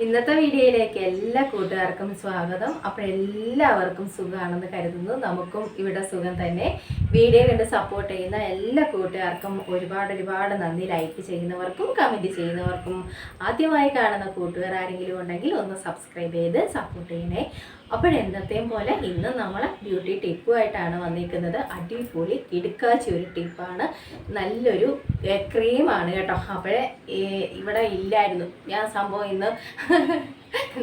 ഇന്നത്തെ വീഡിയോയിലേക്ക് എല്ലാ കൂട്ടുകാർക്കും സ്വാഗതം. അപ്പോൾ എല്ലാവർക്കും സുഖമാണെന്ന് കരുതുന്നു. നമുക്കും ഇവിടെ സുഖം തന്നെ. വീഡിയോ കണ്ട് സപ്പോർട്ട് ചെയ്യുന്ന എല്ലാ കൂട്ടുകാർക്കും ഒരുപാട് നന്ദി. ലൈക്ക് ചെയ്യുന്നവർക്കും കമൻറ്റ് ചെയ്യുന്നവർക്കും ആദ്യമായി കാണുന്ന കൂട്ടുകാർ ആരെങ്കിലും ഉണ്ടെങ്കിൽ ഒന്ന് സബ്സ്ക്രൈബ് ചെയ്ത് സപ്പോർട്ട് ചെയ്യണേ. അപ്പോഴെന്നത്തെയും പോലെ ഇന്ന് നമ്മൾ ബ്യൂട്ടി ടിപ്പുമായിട്ടാണ് വന്നിരിക്കുന്നത്. അടിപൊളി കിടുക്കാച്ചി ഒരു ടിപ്പാണ്. നല്ലൊരു ക്രീമാണ് കേട്ടോ. അപ്പോഴേ ഇവിടെ ഇല്ലായിരുന്നു. ഞാൻ സംഭവം ഇന്ന്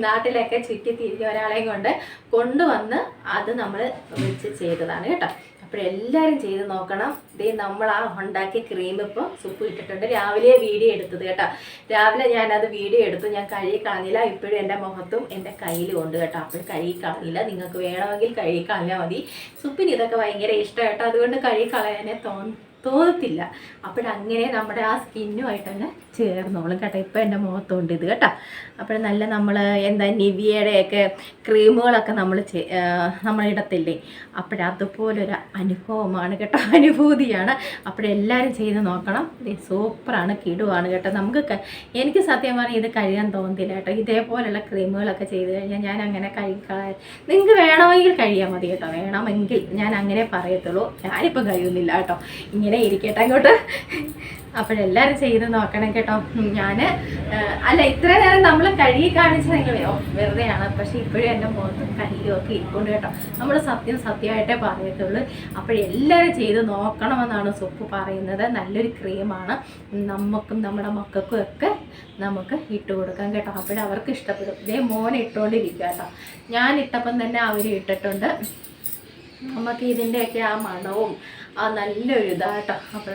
നാട്ടിലൊക്കെ ചുറ്റി തിരിഞ്ഞ ഒരാളെയും കൊണ്ട് കൊണ്ടുവന്ന് അത് നമ്മൾ വെച്ച് ചെയ്തതാണ് കേട്ടോ. അപ്പോഴെല്ലാവരും ചെയ്ത് നോക്കണം. ഇതേ നമ്മൾ ആ ഉണ്ടാക്കിയ ക്രീം ഇപ്പോൾ സുപ്പ് ഇട്ടിട്ടുണ്ട്. രാവിലെ വീഡിയോ എടുത്തത് കേട്ടോ. രാവിലെ ഞാനത് വീഡിയോ എടുത്തു. ഞാൻ കഴുകി കളഞ്ഞില്ല. ഇപ്പോഴും എൻ്റെ മുഖത്തും എൻ്റെ കയ്യിലും ഉണ്ട് കേട്ടോ. അപ്പോൾ കഴുകി കളഞ്ഞില്ല. നിങ്ങൾക്ക് വേണമെങ്കിൽ കഴുകി കളഞ്ഞാൽ മതി. സുപ്പിന് ഇതൊക്കെ ഭയങ്കര ഇഷ്ടം കേട്ടോ. അതുകൊണ്ട് കഴുകി കളയാനേ തോന്നത്തില്ല. അപ്പോഴങ്ങനെ നമ്മുടെ ആ സ്കിന്നുമായിട്ട് തന്നെ ചേർന്നോളും കേട്ടോ. ഇപ്പം എൻ്റെ മുഖത്തുണ്ട് ഇത് കേട്ടോ. അപ്പോൾ നല്ല നമ്മൾ എന്താ നിവിയയുടെയൊക്കെ ക്രീമുകളൊക്കെ നമ്മളിടത്തില്ലേ. അപ്പോഴതുപോലൊരു അനുഭവമാണ് കേട്ടോ. അനുഭൂതിയാണ്. അപ്പോഴെല്ലാവരും ചെയ്ത് നോക്കണം. ഇത് സൂപ്പറാണ്, കിടുവാണ് കേട്ടോ. എനിക്ക് സത്യം പറഞ്ഞാൽ ഇത് കഴിയാൻ തോന്നുന്നില്ല കേട്ടോ. ഇതേപോലുള്ള ക്രീമുകളൊക്കെ ചെയ്ത് കഴിഞ്ഞാൽ ഞാൻ അങ്ങനെ കഴിക്കാൻ, നിങ്ങൾക്ക് വേണമെങ്കിൽ കഴിയാൻ മതി കേട്ടോ. വേണമെങ്കിൽ ഞാൻ അങ്ങനെ പറയത്തുള്ളൂ. ഞാനിപ്പം കഴിയുന്നില്ല കേട്ടോ. ഇങ്ങനെ ഇരിക്കട്ടെ അങ്ങോട്ട്. അപ്പോഴെല്ലാവരും ചെയ്ത് നോക്കണം കേട്ടോ. ഞാൻ ഇത്ര നേരം നമ്മൾ കഴുകി കാണിച്ചതെങ്കിൽ വെറുതെയാണ്. പക്ഷെ ഇപ്പോഴും എൻ്റെ മുഖത്തും കയ്യിലും ഒക്കെ ഇരിക്കൊണ്ട് കേട്ടോ. നമ്മൾ സത്യമായിട്ടേ പറയത്തുള്ളൂ. അപ്പോഴെല്ലാവരും ചെയ്ത് നോക്കണമെന്നാണ് സുപ്പ് പറയുന്നത്. നല്ലൊരു ക്രീമാണ്. നമുക്കും നമ്മുടെ മക്കൾക്കും ഒക്കെ നമുക്ക് ഇട്ട് കൊടുക്കാം കേട്ടോ. അപ്പോഴവർക്ക് ഇഷ്ടപ്പെടും. ഇതേ മോനെ ഇട്ടുകൊണ്ടിരിക്കുക കേട്ടോ. ഞാൻ ഇട്ടപ്പം തന്നെ അവർ ഇട്ടിട്ടുണ്ട്. നമുക്ക് ഇതിൻ്റെയൊക്കെ ആ മണവും ആ നല്ലൊരു ഇതാട്ടോ. അപ്പോൾ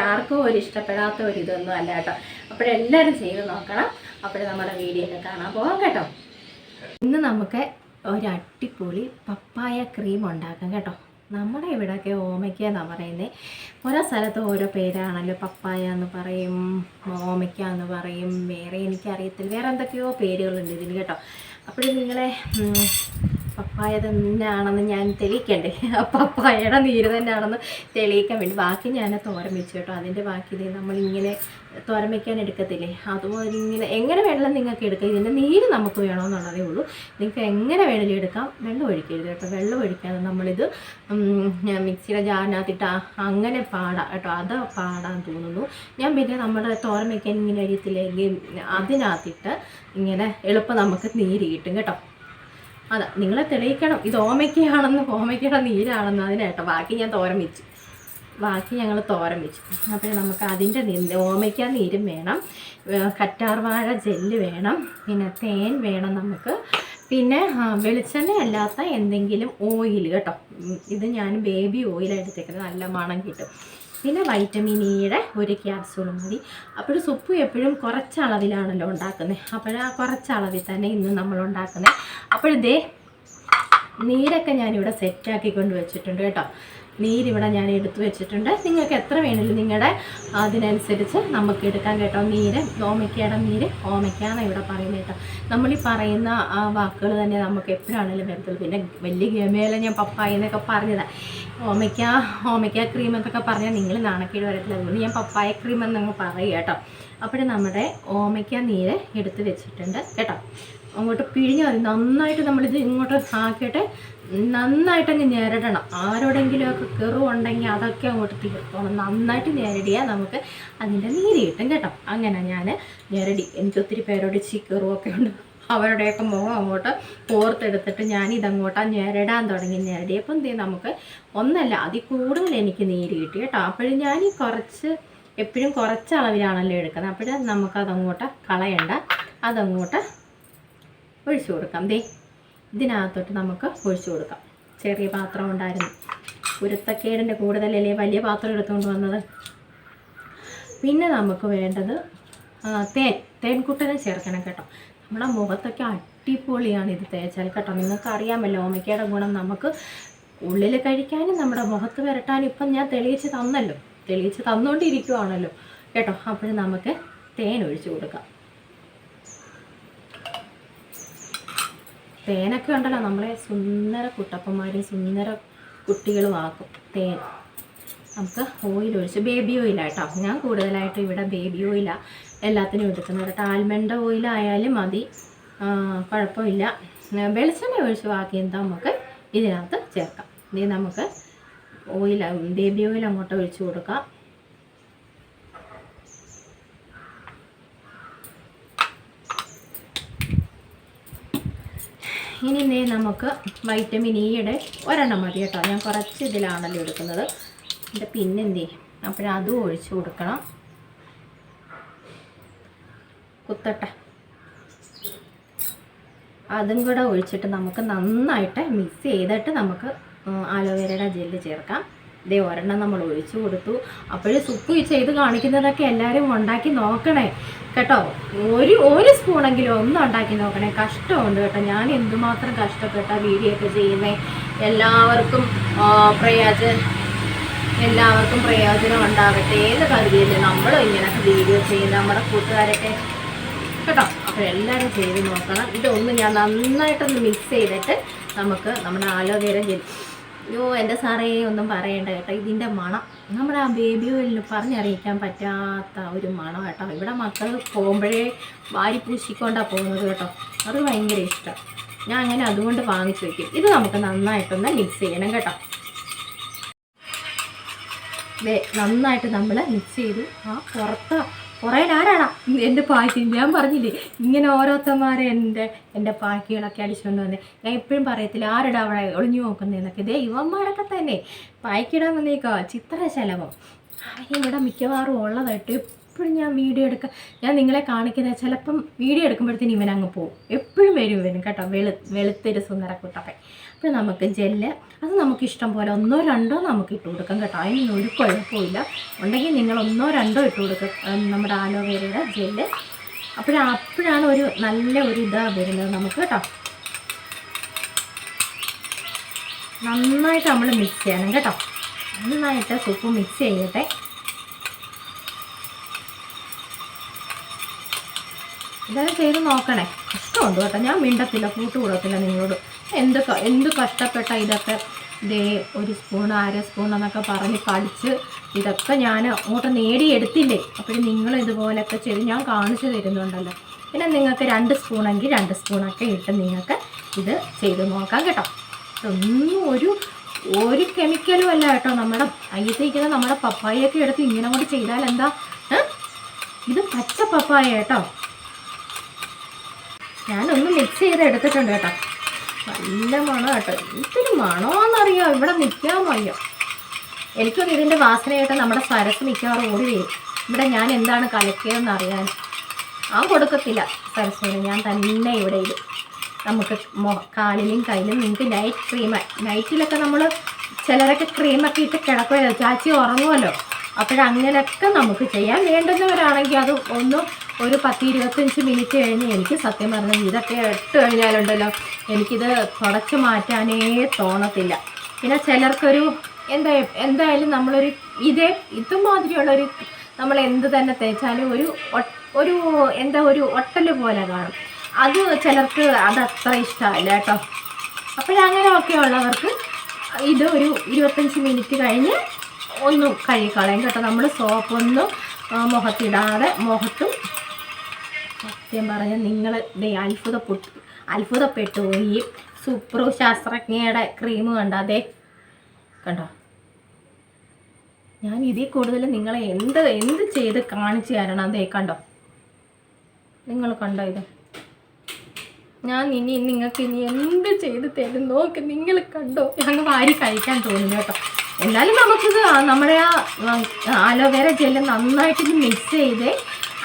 ആർക്കും ഒരു ഇഷ്ടപ്പെടാത്ത ഒരു ഇതൊന്നും അല്ല കേട്ടോ. അപ്പോഴെല്ലാവരും ചെയ്ത് നോക്കണം. അപ്പോൾ നമ്മുടെ വീഡിയോയിൽ കാണാൻ പോകാം കേട്ടോ. ഇന്ന് നമുക്ക് ഒരു അടിപൊളി പപ്പായ ക്രീം ഉണ്ടാക്കാം കേട്ടോ. നമ്മുടെ ഇവിടെയൊക്കെ ഓമയ്ക്ക എന്നാണ് പറയുന്നത്. ഓരോ സ്ഥലത്ത് ഓരോ പേരാണല്ലോ. പപ്പായ എന്ന് പറയും, ഓമയ്ക്ക എന്ന് പറയും, വേറെ എനിക്കറിയത്തില്ല, വേറെ എന്തൊക്കെയോ പേരുകളുണ്ട് ഇതിന് കേട്ടോ. അപ്പോൾ നിങ്ങളെ പപ്പായ തന്നെയാണെന്ന് ഞാൻ തെളിയിക്കണ്ടേ. പപ്പായയുടെ നീര് തന്നെയാണെന്ന് തെളിയിക്കാൻ വേണ്ടി ബാക്കി ഞാൻ തോരൻ വെച്ചു കേട്ടോ. അതിൻ്റെ ബാക്കി നമ്മളിങ്ങനെ തോരൻ വയ്ക്കാൻ എടുക്കത്തില്ലേ, അതുപോലെ ഇങ്ങനെ എങ്ങനെ വേണമെങ്കിലും നിങ്ങൾക്ക് എടുക്കാം. ഇതിൻ്റെ നീര് നമുക്ക് വേണമെന്നുള്ളതേ ഉള്ളൂ. നിങ്ങൾക്ക് എങ്ങനെ വേണമെങ്കിലും എടുക്കാം. വെള്ളം ഒഴിക്കരുത് കേട്ടോ. വെള്ളം ഒഴിക്കാതെ നമ്മളിത് മിക്സിയുടെ ജാറിനകത്തിട്ട് അങ്ങനെ പാടാം കേട്ടോ. അത് പാടാൻ തോന്നുന്നു. ഞാൻ പിന്നെ നമ്മുടെ തോരൻ വയ്ക്കാൻ ഇങ്ങനെ അരിയത്തില്ലെങ്കിൽ അതിനകത്തിട്ട് ഇങ്ങനെ എളുപ്പം നമുക്ക് നീര് കിട്ടും കേട്ടോ. അതാ നിങ്ങളെ തെളിയിക്കണം. ഇത് ഓമയ്ക്കയുടെ നീരാണെന്ന് അതിനേട്ടോ. ബാക്കി ഞാൻ തോരൻ വെച്ചു. അപ്പോൾ നമുക്ക് അതിൻ്റെ ഓമയ്ക്ക നീരും വേണം, കറ്റാർവാഴ ജെല്ല് വേണം, പിന്നെ തേൻ വേണം നമുക്ക്, പിന്നെ വെളിച്ചെണ്ണ അല്ലാത്ത എന്തെങ്കിലും ഓയിൽ കേട്ടോ. ഇത് ഞാൻ ബേബി ഓയിലാണ് എടുത്തേക്കുന്നത്. നല്ല മണം കിട്ടും. പിന്നെ വൈറ്റമിൻ ഇയുടെ ഒരു ക്യാപ്സൂൾ മതി. അപ്പോൾ സുപ്പ് എപ്പോഴും കുറച്ചളവിലാണല്ലോ ഉണ്ടാക്കുന്നത്. അപ്പോൾ ആ കുറച്ചളവിൽ തന്നെ ഇന്ന് നമ്മൾ ഉണ്ടാക്കുന്നത്. അപ്പോഴിതേ നീരൊക്കെ ഞാനിവിടെ സെറ്റാക്കിക്കൊണ്ട് വെച്ചിട്ടുണ്ട് കേട്ടോ. നീരിവിടെ ഞാൻ എടുത്തു വെച്ചിട്ടുണ്ട്. നിങ്ങൾക്ക് എത്ര വേണമെങ്കിലും നിങ്ങളുടെ അതിനനുസരിച്ച് നമുക്ക് എടുക്കാം കേട്ടോ. നീര് ഓമയ്ക്കയുടെ നീര് ഓമയ്ക്കാണ് ഇവിടെ പറയുന്നത് കേട്ടോ. നമ്മളീ പറയുന്ന ആ വാക്കുകൾ തന്നെ നമുക്ക് എപ്പോഴാണെങ്കിലും വരത്തുള്ളൂ. പിന്നെ വലിയ ഗമേല ഞാൻ പപ്പായ എന്നൊക്കെ പറഞ്ഞതാണ്. ഓമയ്ക്ക ക്രീം എന്നൊക്കെ പറഞ്ഞാൽ നിങ്ങൾ നാണക്കേട് വരത്തില്ല. അതുകൊണ്ട് ഞാൻ പപ്പായ ക്രീം എന്നങ്ങ് പറയുക കേട്ടോ. അപ്പോൾ നമ്മുടെ ഓമയ്ക്ക നീര് എടുത്ത് വെച്ചിട്ടുണ്ട് കേട്ടോ. അങ്ങോട്ട് പിഴിഞ്ഞ് മതി. നന്നായിട്ട് നമ്മളിത് ഇങ്ങോട്ട് ആക്കിയിട്ട് നന്നായിട്ടങ്ങ് ഞെരടണം. ആരോടെങ്കിലുമൊക്കെ കെറുണ്ടെങ്കിൽ അതൊക്കെ അങ്ങോട്ട് തീർത്തോണം. നന്നായിട്ട് ഞെരടിയാൽ നമുക്ക് അതിൻ്റെ നീര് കിട്ടും കേട്ടോ. അങ്ങനെ ഞാൻ ഞെരടി. എനിക്ക് ഒത്തിരി പേരോട് ചിക്കറുമൊക്കെ ഉണ്ട്. അവരുടെയൊക്കെ മുഖം അങ്ങോട്ട് കോർത്തെടുത്തിട്ട് ഞാനിതങ്ങോട്ടാ ഞെരടാൻ തുടങ്ങി. ഞെരടിയപ്പം നമുക്ക് ഒന്നല്ല അതിൽ കൂടുതൽ എനിക്ക് നീര് കിട്ടി കേട്ടോ. അപ്പോഴും ഞാൻ എപ്പോഴും കുറച്ച് അളവിലാണല്ലോ എടുക്കുന്നത്. അപ്പോഴും നമുക്കതങ്ങോട്ട് കളയണ്ട. അതങ്ങോട്ട് ഒഴിച്ചു കൊടുക്കാം. ഇതിനകത്തോട്ട് നമുക്ക് ഒഴിച്ചു കൊടുക്കാം. ചെറിയ പാത്രം ഉണ്ടായിരുന്നു. കുരുത്തക്കേടിൻ്റെ കൂടുതലല്ലേ വലിയ പാത്രം എടുത്തുകൊണ്ട് വന്നത്. പിന്നെ നമുക്ക് വേണ്ടത് തേൻകുട്ടനെ ചേർക്കണം കേട്ടോ. നമ്മുടെ മുഖത്തൊക്കെ അടിപൊളിയാണ് ഇത് തേച്ചാൽ കേട്ടോ. നിങ്ങൾക്ക് അറിയാമല്ലോ ഓമയ്ക്കയുടെ ഗുണം. നമുക്ക് ഉള്ളിൽ കഴിക്കാനും നമ്മുടെ മുഖത്ത് വരട്ടാനും ഇപ്പം ഞാൻ തെളിയിച്ച് തന്നുകൊണ്ടിരിക്കുവാണല്ലോ കേട്ടോ. അപ്പോൾ നമുക്ക് തേൻ ഒഴിച്ചു കൊടുക്കാം. തേനൊക്കെ ഉണ്ടല്ലോ നമ്മളെ സുന്ദര കുട്ടപ്പന്മാരും സുന്ദര കുട്ടികളും ആക്കും തേൻ. നമുക്ക് ഓയിൽ ഒഴിച്ച് ബേബി ഓയിലാട്ടോ. ഞാൻ കൂടുതലായിട്ട് ഇവിടെ ബേബി ഓയിലാണ് എല്ലാത്തിനും എടുക്കുന്നത് കേട്ടോ. ആൽമണ്ട് ഓയിലായാലും മതി. കുഴപ്പമില്ല. വെളിച്ചെണ്ണ ഒഴിച്ച് ബാക്കി എന്താ നമുക്ക് ഇതിനകത്ത് ചേർക്കാം. ഇത് നമുക്ക് ഓയിൽ, ബേബി ഓയിൽ അങ്ങോട്ട് ഒഴിച്ച് കൊടുക്കാം. ഇനി നമുക്ക് വൈറ്റമിൻ ഇയുടെ ഒരെണ്ണം മതി കേട്ടോ. ഞാൻ കുറച്ച് ഇതിലാണല്ലോ എടുക്കുന്നത്. എൻ്റെ പിന്നെന്തേ അപ്പോഴതും ഒഴിച്ച് കൊടുക്കണം. കുത്തട്ട അതും കൂടെ ഒഴിച്ചിട്ട് നമുക്ക് നന്നായിട്ട് മിക്സ് ചെയ്തിട്ട് നമുക്ക് ആലോവേരയുടെ ജെല്ല് ചേർക്കാം. ഇതേ ഒരെണ്ണം നമ്മൾ ഒഴിച്ചു കൊടുത്തു. അപ്പോഴേ സുപ്പ് ചെയ്ത് കാണിക്കുന്നതൊക്കെ എല്ലാവരും ഉണ്ടാക്കി നോക്കണേ കേട്ടോ. ഒരു സ്പൂണെങ്കിലും ഒന്ന് ഉണ്ടാക്കി നോക്കണേ. കഷ്ടമുണ്ട് കേട്ടോ. ഞാൻ എന്തുമാത്രം കഷ്ടപ്പെട്ട വീഡിയോ ഒക്കെ ചെയ്യുന്നത്. എല്ലാവർക്കും പ്രയോജനം ഉണ്ടാകട്ടെ എന്ന് കരുതിയില്ലേ നമ്മൾ ഇങ്ങനൊക്കെ വീഡിയോ ചെയ്യുന്ന നമ്മുടെ കൂട്ടുകാരൊക്കെ കേട്ടോ. അപ്പോൾ എല്ലാവരും ചെയ്ത് നോക്കണം. ഇതൊന്ന് ഞാൻ നന്നായിട്ടൊന്ന് മിക്സ് ചെയ്തിട്ട് നമുക്ക് നമ്മുടെ ആലോവേര ജെൽ, എൻ്റെ സാറേ ഒന്നും പറയണ്ട കേട്ടോ. ഇതിൻ്റെ മണം നമ്മുടെ ആ ബേബി ഓയിലിന് പറഞ്ഞറിയിക്കാൻ പറ്റാത്ത ഒരു മണം കേട്ടോ. ഇവിടെ മക്കൾ പോകുമ്പോഴേ വാരി പൂശിക്കൊണ്ടാണ് പോകുന്നത് കേട്ടോ. അത് ഭയങ്കര ഇഷ്ടം. ഞാൻ അങ്ങനെ അതുകൊണ്ട് വാങ്ങിച്ചു വയ്ക്കും. ഇത് നമുക്ക് നന്നായിട്ടൊന്ന് മിക്സ് ചെയ്യണം കേട്ടോ. നന്നായിട്ട് നമ്മൾ മിക്സ് ചെയ്തു. ആ കുറേ ആരാടാ എൻ്റെ പായ്ക്ക്, ഞാൻ പറഞ്ഞില്ലേ ഇങ്ങനെ ഓരോരുത്തന്മാരെ എൻ്റെ പായ്ക്കുകളൊക്കെ അടിച്ചുകൊണ്ട് വന്നേ. ഞാൻ എപ്പോഴും പറയത്തില്ല ആരുടെ അവിടെ ഒളിഞ്ഞു നോക്കുന്നതെന്നൊക്കെ. ഇതേ ഇവന്മാരൊക്കെ തന്നെ പായ്ക്കിടാൻ വന്നേക്കോ ചിത്രശലഭം. ഇവിടെ മിക്കവാറും ഉള്ളതായിട്ട് എപ്പോഴും ഞാൻ വീഡിയോ ഞാൻ നിങ്ങളെ കാണിക്കുന്നത്. ചിലപ്പം വീഡിയോ എടുക്കുമ്പോഴത്തേന് ഇവനങ്ങ് പോകും. എപ്പോഴും വരും ഇവനും കേട്ടോ. വെളുത്തൊരു സുന്ദരക്കുട്ടപ്പൻ. അപ്പോൾ നമുക്ക് ജെല്ല് അത് നമുക്ക് ഇഷ്ടം പോലെ 1 2 നമുക്ക് ഇട്ട് കൊടുക്കാം കേട്ടോ. അതിന് ഒരു കുഴപ്പമില്ല. ഉണ്ടെങ്കിൽ നിങ്ങൾ 1 2 ഇട്ട് കൊടുക്കുക നമ്മുടെ ആലോവേരയുടെ ജെല്ല്. അപ്പോഴാണ് ഒരു നല്ല ഒരു ഇതാ വരുന്നത് നമുക്ക് കേട്ടോ. നന്നായിട്ട് നമ്മൾ മിക്സ് ചെയ്യണം കേട്ടോ. നന്നായിട്ട് സൂപ്പ് മിക്സ് ചെയ്യട്ടെ. ഇതൊക്കെ ചെയ്ത് നോക്കണേ. ഇഷ്ടമുണ്ട് കേട്ടോ. ഞാൻ മിണ്ടത്തില്ല, കൂട്ടുകൂടത്തില്ല നിങ്ങളോട്. എന്ത് കഷ്ടപ്പെട്ട ഇതൊക്കെ. ഇതേ 1 സ്പൂൺ 1/2 സ്പൂൺ എന്നൊക്കെ പറഞ്ഞ് പഠിച്ച് ഇതൊക്കെ ഞാൻ അങ്ങോട്ട് നേടിയെടുത്തില്ലേ. അപ്പോൾ നിങ്ങൾ ഇതുപോലെയൊക്കെ ചെയ്ത് ഞാൻ കാണിച്ചു തരുന്നുണ്ടല്ലോ. പിന്നെ നിങ്ങൾക്ക് 2 സ്പൂണെങ്കിൽ 2 സ്പൂണൊക്കെ ഇട്ട് നിങ്ങൾക്ക് ഇത് ചെയ്ത് നോക്കാം കേട്ടോ. ഇതൊന്നും ഒരു കെമിക്കലും അല്ല കേട്ടോ. നമ്മുടെ അയ്യത്തേക്കുന്ന നമ്മുടെ പപ്പായൊക്കെ എടുത്ത് ഇങ്ങനെ കൂടി ചെയ്താൽ എന്താ? ഇത് പച്ച പപ്പായ കേട്ടോ. ഞാനൊന്ന് മിക്സ് ചെയ്ത് എടുത്തിട്ടുണ്ട് കേട്ടോ. നല്ല മണം കേട്ടോ. ഇത്തിരി മണമെന്നറിയാം. ഇവിടെ നിൽക്കാൻ വയ്യ. എനിക്കൊന്നും ഇതിൻ്റെ വാസനയായിട്ട് നമ്മുടെ സരസ് മിക്കവാറും ഓടി വരും. ഇവിടെ ഞാൻ എന്താണ് കലക്കിയതെന്ന് അറിയാൻ കൊടുക്കത്തില്ല സരസ്വന്. ഞാൻ തന്നെ ഇവിടെ ഇത് നമുക്ക് കാലിലും കയ്യിലും നിങ്ങൾക്ക് നൈറ്റിലൊക്കെ നമ്മൾ ചിലരൊക്കെ ക്രീമൊക്കെ ഇട്ട് കിടക്കുമല്ലോ, ചാച്ചി ഉറങ്ങുമല്ലോ. അപ്പോഴങ്ങനെയൊക്കെ നമുക്ക് ചെയ്യാൻ വേണ്ടുന്നവരാണെങ്കിൽ അത് ഒരു 10-25 മിനിറ്റ് കഴിഞ്ഞ് എനിക്ക് സത്യം പറഞ്ഞാൽ ഇതൊക്കെ ഇട്ട് കഴിഞ്ഞാലുണ്ടല്ലോ എനിക്കിത് തുടച്ച് മാറ്റാനേ തോന്നത്തില്ല. പിന്നെ ചിലർക്കൊരു എന്തായാലും നമ്മളൊരു ഇതുമാതിരിയുള്ളൊരു നമ്മൾ എന്ത് തന്നെ തേച്ചാലും ഒരു ഒട്ടൽ പോലെ കാണും. അത് ചിലർക്ക് അതത്ര ഇഷ്ടമല്ല കേട്ടോ. അപ്പോഴങ്ങനെയൊക്കെ ഉള്ളവർക്ക് ഇത് ഒരു 25 മിനിറ്റ് കഴിഞ്ഞ് ഒന്ന് കഴുകിക്കളയും കേട്ടോ. നമ്മൾ സോപ്പൊന്നും മുഖത്തിടാതെ മുഖത്തും സത്യം പറഞ്ഞാൽ നിങ്ങൾ അത്ഭുതപ്പെട്ടു പോയി. സൂപ്രോ ശാസ്ത്രജ്ഞയുടെ ക്രീം കണ്ടോ. കണ്ടോ, ഞാൻ ഇതിൽ കൂടുതൽ നിങ്ങളെ എന്ത് ചെയ്ത് കാണിച്ചു തരണം. അതേ കണ്ടോ, നിങ്ങൾ കണ്ടോ ഇത്? ഞാൻ നിങ്ങൾക്ക് എന്ത് ചെയ്ത് തരും നോക്ക്. നിങ്ങൾ കണ്ടോ? ഞങ്ങൾ വാരി കഴിക്കാൻ തോന്നുന്നു കേട്ടോ. എന്നാലും നമുക്കിത് നമ്മുടെ ആലോവേര ജെല്ല് നന്നായിട്ട് മിക്സ് ചെയ്ത്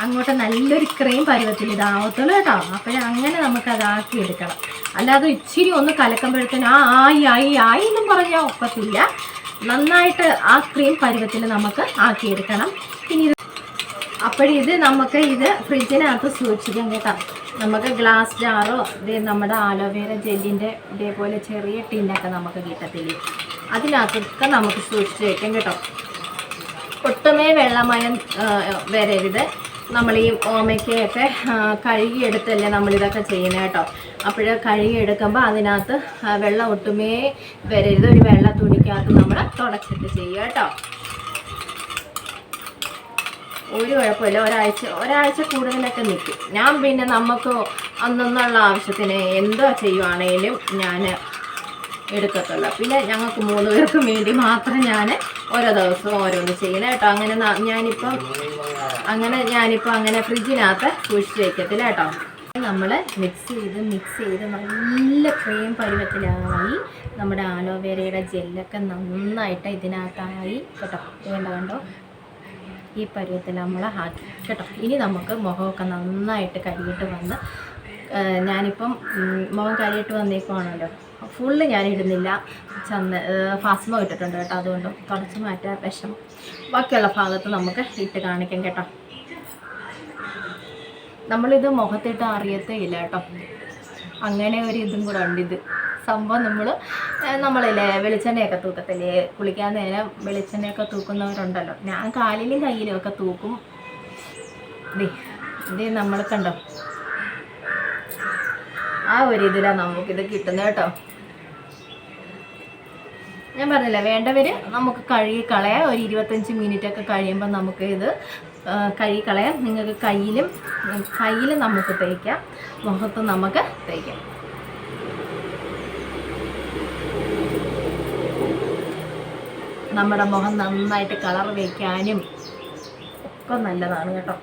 അങ്ങോട്ട് നല്ലൊരു ക്രീം പരുവത്തിൽ ഇതാവത്തുള്ളൂ കേട്ടോ. അപ്പോഴങ്ങനെ നമുക്കതാക്കി എടുക്കണം. അല്ലാതെ ഇച്ചിരി ഒന്ന് കലക്കുമ്പോഴത്തേനും ആയി എന്നും പറഞ്ഞാൽ ഒക്കത്തില്ല. നന്നായിട്ട് ആ ക്രീം പരുവത്തിൽ നമുക്ക് ആക്കിയെടുക്കണം. ഇനി അപ്പോഴിത് നമുക്ക് ഫ്രിഡ്ജിനകത്ത് സൂക്ഷിക്കാം കേട്ടോ. നമുക്ക് ഗ്ലാസ് ജാറോ നമ്മുടെ ആലോവേര ജെല്ലിൻ്റെ ഇതേപോലെ ചെറിയ ടിന്നൊക്കെ നമുക്ക് കിട്ടത്തില്ലേ, അതിനകത്തൊക്കെ നമുക്ക് സൂക്ഷിച്ച് വയ്ക്കാം കേട്ടോ. ഒട്ടുമേ വെള്ളമയം വരരുത്. നമ്മൾ ഈ ഓമയ്ക്കയൊക്കെ കഴുകിയെടുത്തല്ലേ നമ്മളിതൊക്കെ ചെയ്യുന്നത് കേട്ടോ. അപ്പോൾ കഴുകിയെടുക്കുമ്പോൾ അതിനകത്ത് വെള്ളം ഒട്ടുമേ വരരുത്. ഒരു വെള്ള തുണിക്കകത്ത് നമ്മൾ തുടച്ചിട്ട് ചെയ്യുക കേട്ടോ. ഒരു കുഴപ്പമില്ല. ഒരാഴ്ച കൂടുതലൊക്കെ നിൽക്കും. ഞാൻ പിന്നെ നമുക്ക് അന്നുള്ള ആവശ്യത്തിന് എന്തോ ചെയ്യുവാണേലും ഞാൻ എടുക്കത്തുള്ളൂ. പിന്നെ ഞങ്ങൾക്ക് 3 പേർക്കും വേണ്ടി മാത്രം ഞാൻ ഓരോ ദിവസവും ഓരോന്ന് ചെയ്യണം കേട്ടോ. ഞാനിപ്പോൾ അങ്ങനെ ഫ്രിഡ്ജിനകത്ത് സൂക്ഷിച്ച് വയ്ക്കത്തില്ല കേട്ടോ. നമ്മൾ മിക്സ് ചെയ്ത് നല്ല ക്രീം പരുവത്തിലായി. നമ്മുടെ ആലോവേരയുടെ ജെല്ലൊക്കെ നന്നായിട്ട് ഇതിനകത്തായി കേട്ടോ. കണ്ടോ ഈ പരുവത്തിൽ നമ്മൾ ആക്കി കേട്ടോ. ഇനി നമുക്ക് മുഖമൊക്കെ നന്നായിട്ട് കഴുകിയിട്ട് വന്ന് ഞാനിപ്പം മുഖം കഴുകിയിട്ട് വന്നേക്കുവാണല്ലോ. ഫുള്ള് ഞാനിടുന്നില്ല, ഫാസ്മോ ഇട്ടിട്ടുണ്ട് കേട്ടോ. അതുകൊണ്ട് തുടച്ച് മാറ്റാൻ വിഷമം. ബാക്കിയുള്ള ഭാഗത്ത് നമുക്ക് ഇട്ട് കാണിക്കാം കേട്ടോ. നമ്മളിത് മുഖത്തിട്ട് അറിയത്തേ ഇല്ല കേട്ടോ. അങ്ങനെ ഒരു ഇതും കൂടെ ഉണ്ട്. ഇത് സംഭവം നമ്മളില്ലേ വെളിച്ചെണ്ണയൊക്കെ തൂക്കത്തില്ലേ, കുളിക്കാൻ നേരം വെളിച്ചെണ്ണയൊക്കെ തൂക്കുന്നവരുണ്ടല്ലോ. ഞാൻ കാലിലും കയ്യിലും ഒക്കെ തൂക്കും. ഇത് നമ്മൾ കണ്ടോ ആ ഒരു ഇതിലാണ് നമുക്കിത് കിട്ടുന്നത് കേട്ടോ. ഞാൻ പറഞ്ഞില്ല, വേണ്ടവർ നമുക്ക് കഴുകി കളയാം. ഒരു 25 മിനിറ്റൊക്കെ കഴിയുമ്പോൾ നമുക്ക് ഇത് കഴുകി കളയാം. നിങ്ങൾക്ക് കയ്യിലും നമുക്ക് തേക്കാം, മുഖത്തും നമുക്ക് തേക്കാം. നമ്മുടെ മുഖം നന്നായിട്ട് കളർ വയ്ക്കാനും ഒക്കെ നല്ലതാണ് കേട്ടോ.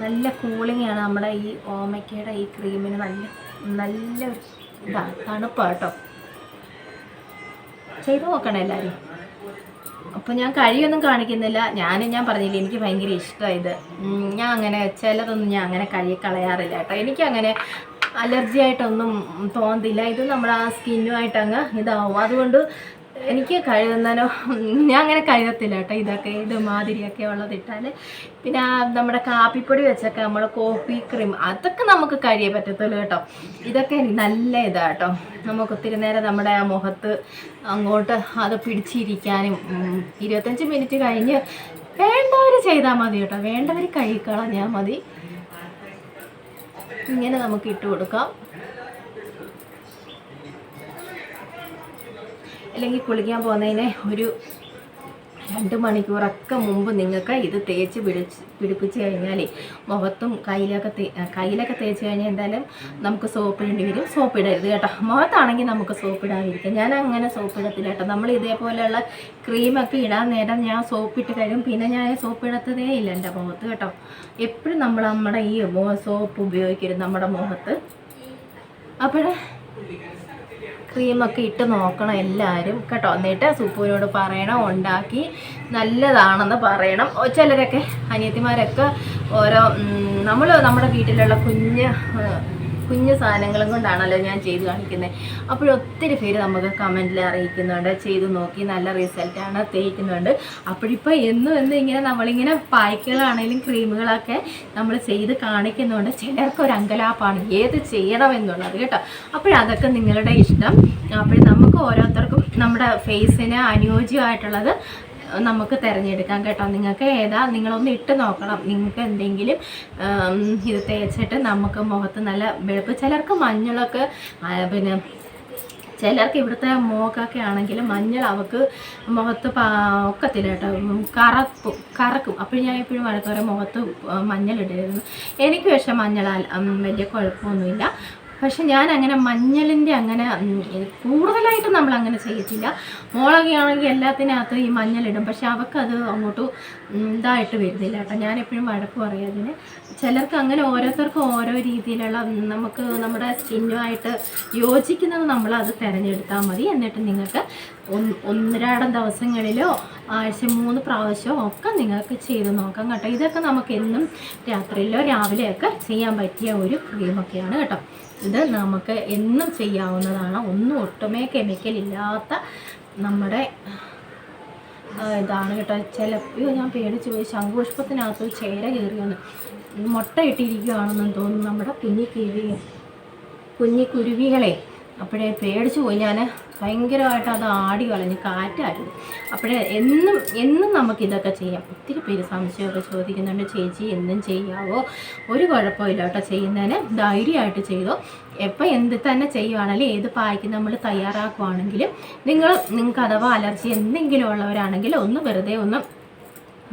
നല്ല കൂളിങ്ങാണ് നമ്മുടെ ഈ ഓമയ്ക്കയുടെ ഈ ക്രീമിന്. നല്ല തണുപ്പാണ് കേട്ടോ. ചെയ്ത് നോക്കണം എല്ലാവരും. അപ്പോൾ ഞാൻ കഴിയൊന്നും കാണിക്കുന്നില്ല. ഞാൻ പറഞ്ഞില്ല, എനിക്ക് ഭയങ്കര ഇഷ്ടമാണ് ഇത്. ഞാൻ അങ്ങനെ ചിലതൊന്നും ഞാൻ അങ്ങനെ കളയാറില്ല കേട്ടോ. എനിക്കങ്ങനെ അലർജി ആയിട്ടൊന്നും തോന്നത്തില്ല. ഇത് നമ്മുടെ ആ സ്കിന്നുമായിട്ട് അങ്ങ് ഇതാവും. അതുകൊണ്ട് എനിക്ക് കഴുകുന്നതിനോ ഞാൻ അങ്ങനെ കഴുകത്തില്ല കേട്ടോ. ഇത് മാതിരിയൊക്കെ ഉള്ളതിട്ടാൽ. പിന്നെ നമ്മുടെ കാപ്പിപ്പൊടി വെച്ചൊക്കെ നമ്മൾ കോഫി ക്രീം അതൊക്കെ നമുക്ക് കഴിയേ പറ്റത്തുള്ളൂ കേട്ടോ. ഇതൊക്കെ നല്ല ഇതാണ് കേട്ടോ. നമുക്ക് ഒത്തിരി നേരം നമ്മുടെ ആ മുഖത്ത് അങ്ങോട്ട് അത് പിടിച്ചിരിക്കാനും 25 മിനിറ്റ് കഴിഞ്ഞ് വേണ്ടവർ ചെയ്താൽ മതി കേട്ടോ. വേണ്ടവർ കഴുകിക്കളഞ്ഞാൽ മതി. ഇങ്ങനെ നമുക്ക് ഇട്ട് കൊടുക്കാം. അല്ലെങ്കിൽ കുളിക്കാൻ പോകുന്നതിന് ഒരു 2 മണിക്കൂറൊക്കെ മുമ്പ് നിങ്ങൾക്ക് ഇത് തേച്ച് പിടിപ്പിച്ച് കഴിഞ്ഞാൽ മുഖത്തും കയ്യിലൊക്കെ തേച്ച് കഴിഞ്ഞാൽ എന്തായാലും നമുക്ക് സോപ്പ് ഇടേണ്ടി വരും. സോപ്പ് ഇടരുത് കേട്ടോ. മുഖത്താണെങ്കിൽ നമുക്ക് സോപ്പ് ഇടാതിരിക്കാം. ഞാൻ അങ്ങനെ സോപ്പ് ഇടത്തില്ല കേട്ടോ. നമ്മൾ ഇതേപോലെയുള്ള ക്രീമൊക്കെ ഇടാൻ നേരം ഞാൻ സോപ്പിട്ട് കഴിയും. പിന്നെ ഞാൻ സോപ്പ് ഇടത്തതേ ഇല്ല എൻ്റെ മുഖത്ത് കേട്ടോ. എപ്പോഴും നമ്മുടെ ഈ സോപ്പ് ഉപയോഗിക്കരുത് നമ്മുടെ മുഖത്ത്. അപ്പോൾ ക്രീമൊക്കെ ഇട്ട് നോക്കണം എല്ലാവരും കേട്ടോ. എന്നിട്ട് സുപ്പുവിനോട് പറയണം, ഉണ്ടാക്കി നല്ലതാണെന്ന് പറയണം. ചിലരൊക്കെ അനിയത്തിമാരൊക്കെ ഓരോ നമ്മുടെ വീട്ടിലുള്ള കുഞ്ഞു സാധനങ്ങളും കൊണ്ടാണല്ലോ ഞാൻ ചെയ്ത് കാണിക്കുന്നത്. അപ്പോഴൊത്തിരി പേര് നമുക്ക് കമൻറ്റിൽ അറിയിക്കുന്നുണ്ട്, ചെയ്ത് നോക്കി നല്ല റിസൾട്ടാണ്, തേക്കുന്നുണ്ട്. അപ്പോഴിപ്പോൾ എന്നും ഇങ്ങനെ നമ്മളിങ്ങനെ പായ്ക്കുകളാണെങ്കിലും ക്രീമുകളൊക്കെ നമ്മൾ ചെയ്ത് കാണിക്കുന്നുണ്ട്. ചിലർക്കൊരു അങ്കലാപ്പാണ് ഏത് ചെയ്യണമെന്നുള്ളത് കേട്ടോ. അപ്പോഴതൊക്കെ നിങ്ങളുടെ ഇഷ്ടം. അപ്പോൾ നമുക്ക് ഓരോരുത്തർക്കും നമ്മുടെ ഫേസിന് അനുയോജ്യമായിട്ടുള്ളത് നമുക്ക് തിരഞ്ഞെടുക്കാം കേട്ടോ. നിങ്ങൾക്ക് നിങ്ങളൊന്ന് ഇട്ട് നോക്കണം. നിങ്ങൾക്ക് എന്തെങ്കിലും ഇത് തേച്ചിട്ട് നമുക്ക് മുഖത്ത് നല്ല വെളുപ്പ്. ചിലർക്ക് മഞ്ഞളൊക്കെ പിന്നെ ചിലർക്ക് ഇവിടുത്തെ മോക്കൊക്കെ ആണെങ്കിൽ മഞ്ഞൾ അവർക്ക് മുഖത്ത് ഒക്കത്തില്ല കേട്ടോ. കറക്കും. അപ്പോൾ ഞാൻ എപ്പോഴും വഴക്കോരെ മുഖത്ത് മഞ്ഞളിടായിരുന്നു. എനിക്ക് പക്ഷേ മഞ്ഞൾ വലിയ കുഴപ്പമൊന്നുമില്ല. പക്ഷെ ഞാൻ അങ്ങനെ മഞ്ഞളിൻ്റെ അങ്ങനെ കൂടുതലായിട്ട് നമ്മളങ്ങനെ ചെയ്യത്തില്ല. മുളകാണെങ്കിൽ എല്ലാത്തിനകത്ത് ഈ മഞ്ഞളിടും. പക്ഷെ അവർക്കത് അങ്ങോട്ട് ഇതായിട്ട് വരുന്നില്ല കേട്ടോ. ഞാൻ എപ്പോഴും വഴക്ക് പറയും അതിന്. ചിലർക്ക് അങ്ങനെ ഓരോരുത്തർക്കും ഓരോ രീതിയിലുള്ള നമുക്ക് നമ്മുടെ സ്കിന്നുമായിട്ട് യോജിക്കുന്നത് നമ്മളത് തിരഞ്ഞെടുത്താൽ മതി. എന്നിട്ട് നിങ്ങൾക്ക് 1-2 ദിവസങ്ങളിലോ ആഴ്ച 3 പ്രാവശ്യമോ ഒക്കെ നിങ്ങൾക്ക് ചെയ്ത് നോക്കാം കേട്ടോ. ഇതൊക്കെ നമുക്ക് എന്നും രാത്രിയിലോ രാവിലെയൊക്കെ ചെയ്യാൻ പറ്റിയ ഒരു ക്രീമൊക്കെയാണ് കേട്ടോ. ഇത് നമുക്ക് എന്നും ചെയ്യാവുന്നതാണ്. ഒട്ടുമേ കെമിക്കൽ ഇല്ലാത്ത നമ്മുടെ ഇതാണ് കേട്ടോ. ചിലപ്പോൾ ഞാൻ പേടിച്ച് പോയി, ശംഖുപുഷ്പത്തിനകത്ത് ചേര കയറിയൊന്ന് മുട്ട ഇട്ടിരിക്കുകയാണെന്ന് തോന്നുന്നു നമ്മുടെ കുഞ്ഞിക്കുരുവികളെ. അപ്പോഴേ പേടിച്ചു പോയി ഞാൻ. ഭയങ്കരമായിട്ട് അത് ആടി കളഞ്ഞ് കാറ്റായിരുന്നു. അപ്പോഴേ എന്നും നമുക്കിതൊക്കെ ചെയ്യാം. ഒത്തിരി പേര് സംശയമൊക്കെ ചോദിക്കുന്നുണ്ട്, ചേച്ചി എന്നും ചെയ്യാവോ? ഒരു കുഴപ്പമില്ല കേട്ടോ. ചെയ്യുന്നതിന് ധൈര്യമായിട്ട് ചെയ്തോ. എപ്പോൾ എന്ത് തന്നെ ചെയ്യുവാണെങ്കിലും ഏത് പായ്ക്ക് നമ്മൾ തയ്യാറാക്കുവാണെങ്കിലും നിങ്ങൾക്ക് അഥവാ അലർജി എന്തെങ്കിലും ഉള്ളവരാണെങ്കിൽ വെറുതെ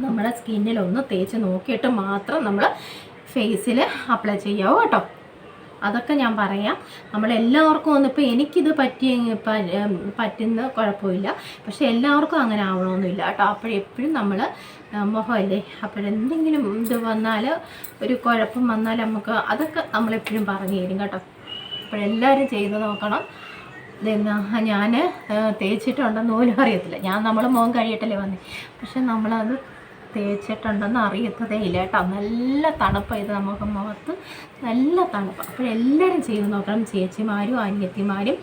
നമ്മുടെ സ്കിന്നിലൊന്ന് തേച്ച് നോക്കിയിട്ട് മാത്രം നമ്മൾ ഫേസിൽ അപ്ലൈ ചെയ്യാവൂ കേട്ടോ. അതൊക്കെ ഞാൻ പറയാം. നമ്മളെല്ലാവർക്കും ഒന്നും ഇപ്പോൾ എനിക്കിത് പറ്റുന്ന കുഴപ്പമില്ല, പക്ഷെ എല്ലാവർക്കും അങ്ങനെ ആവണമെന്നില്ല കേട്ടോ. അപ്പോഴെപ്പോഴും നമ്മൾ മുഖമല്ലേ, അപ്പോഴെന്തെങ്കിലും ഇത് വന്നാൽ, ഒരു കുഴപ്പം വന്നാൽ നമുക്ക് അതൊക്കെ നമ്മളെപ്പോഴും പറഞ്ഞു തരും കേട്ടോ. അപ്പോഴെല്ലാവരും ചെയ്ത് നോക്കണം. ഇതെന്നാ ഞാൻ തേച്ചിട്ടുണ്ടെന്ന് പോലും അറിയത്തില്ല. നമ്മൾ മുഖം കഴിയട്ടല്ലേ വന്നേ, പക്ഷെ നമ്മളത് തേച്ചിട്ടുണ്ടെന്ന് അറിയത്തതേ ഇല്ല കേട്ടോ. നല്ല തണുപ്പ് ഇത് നമുക്ക് മുഖത്ത്, നല്ല തണുപ്പ്. അപ്പോഴെല്ലാവരും ചെയ്ത് നോക്കണം. ചേച്ചിമാരും അനിയത്തിമാരും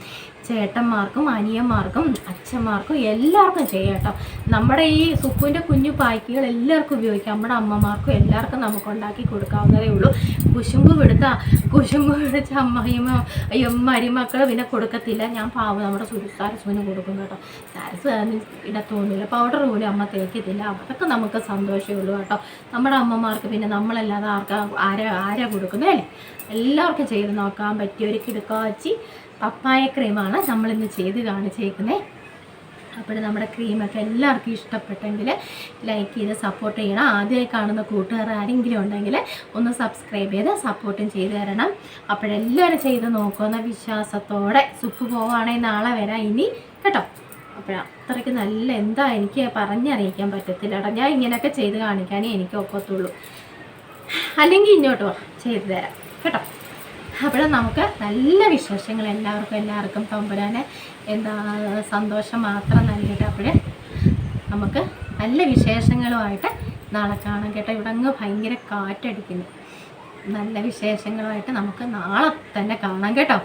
ചേട്ടന്മാർക്കും അനിയന്മാർക്കും അച്ഛന്മാർക്കും എല്ലാവർക്കും ചെയ്യാം കേട്ടോ. നമ്മുടെ ഈ സുക്കുവിൻ്റെ കുഞ്ഞു പായ്ക്കുകൾ എല്ലാവർക്കും ഉപയോഗിക്കാം. നമ്മുടെ അമ്മമാർക്കും എല്ലാവർക്കും നമുക്ക് ഉണ്ടാക്കി കൊടുക്കാവുന്നതേ ഉള്ളൂ. കുശുമ്പ് പിടിച്ച മരുമക്കൾ പിന്നെ കൊടുക്കത്തില്ല. ഞാൻ പാവം നമ്മുടെ സാരസുവിന് കൊടുക്കും കേട്ടോ. സാരസ് ഇടത്തൊന്നുമില്ല, പൗഡർ പോലും അമ്മ തേക്കത്തില്ല. അതൊക്കെ നമുക്ക് സന്തോഷമേ ഉള്ളൂ കേട്ടോ. നമ്മുടെ അമ്മമാർക്ക് പിന്നെ നമ്മളല്ലാതെ ആരാ കൊടുക്കുന്നത് അല്ലേ. എല്ലാവർക്കും ചെയ്ത് നോക്കാൻ പറ്റിയ ഒരു കിടുക്കാച്ചി പപ്പായ ക്രീമാണ് നമ്മളിന്ന് ചെയ്ത് കാണിച്ചേക്കുന്നത്. അപ്പോൾ നമ്മുടെ ക്രീമൊക്കെ എല്ലാവർക്കും ഇഷ്ടപ്പെട്ടെങ്കിൽ ലൈക്ക് ചെയ്ത് സപ്പോർട്ട് ചെയ്യണം. ആദ്യമായി കാണുന്ന കൂട്ടുകാർ ആരെങ്കിലും ഉണ്ടെങ്കിൽ ഒന്ന് സബ്സ്ക്രൈബ് ചെയ്ത് സപ്പോർട്ടും ചെയ്ത് തരണം. അപ്പോഴെല്ലാവരും ചെയ്ത് നോക്കുന്ന വിശ്വാസത്തോടെ സുപ്പ് പോവുകയാണെങ്കിൽ നാളെ വരാം ഇനി കേട്ടോ. അത്രയ്ക്ക് നല്ല എന്താ എനിക്ക് പറഞ്ഞറിയിക്കാൻ പറ്റത്തില്ല കേട്ടോ. ഞാൻ ഇങ്ങനെയൊക്കെ ചെയ്ത് കാണിക്കാനേ എനിക്ക് ഒക്കത്തുള്ളൂ, അല്ലെങ്കിൽ ഇങ്ങോട്ട് വാ ചെയ്തു തരാം കേട്ടോ. അപ്പോൾ നമുക്ക് നല്ല വിശേഷങ്ങൾ എല്ലാവർക്കും തമ്പുരാനെ എന്താ സന്തോഷം മാത്രം നൽകിയിട്ട് അപ്പോഴേ നമുക്ക് നല്ല വിശേഷങ്ങളുമായിട്ട് നാളെ കാണാം കേട്ടോ. ഇവിടെ അങ്ങ് ഭയങ്കര കാറ്റടിക്കുന്നു. നല്ല വിശേഷങ്ങളുമായിട്ട് നമുക്ക് നാളെ തന്നെ കാണാം കേട്ടോ.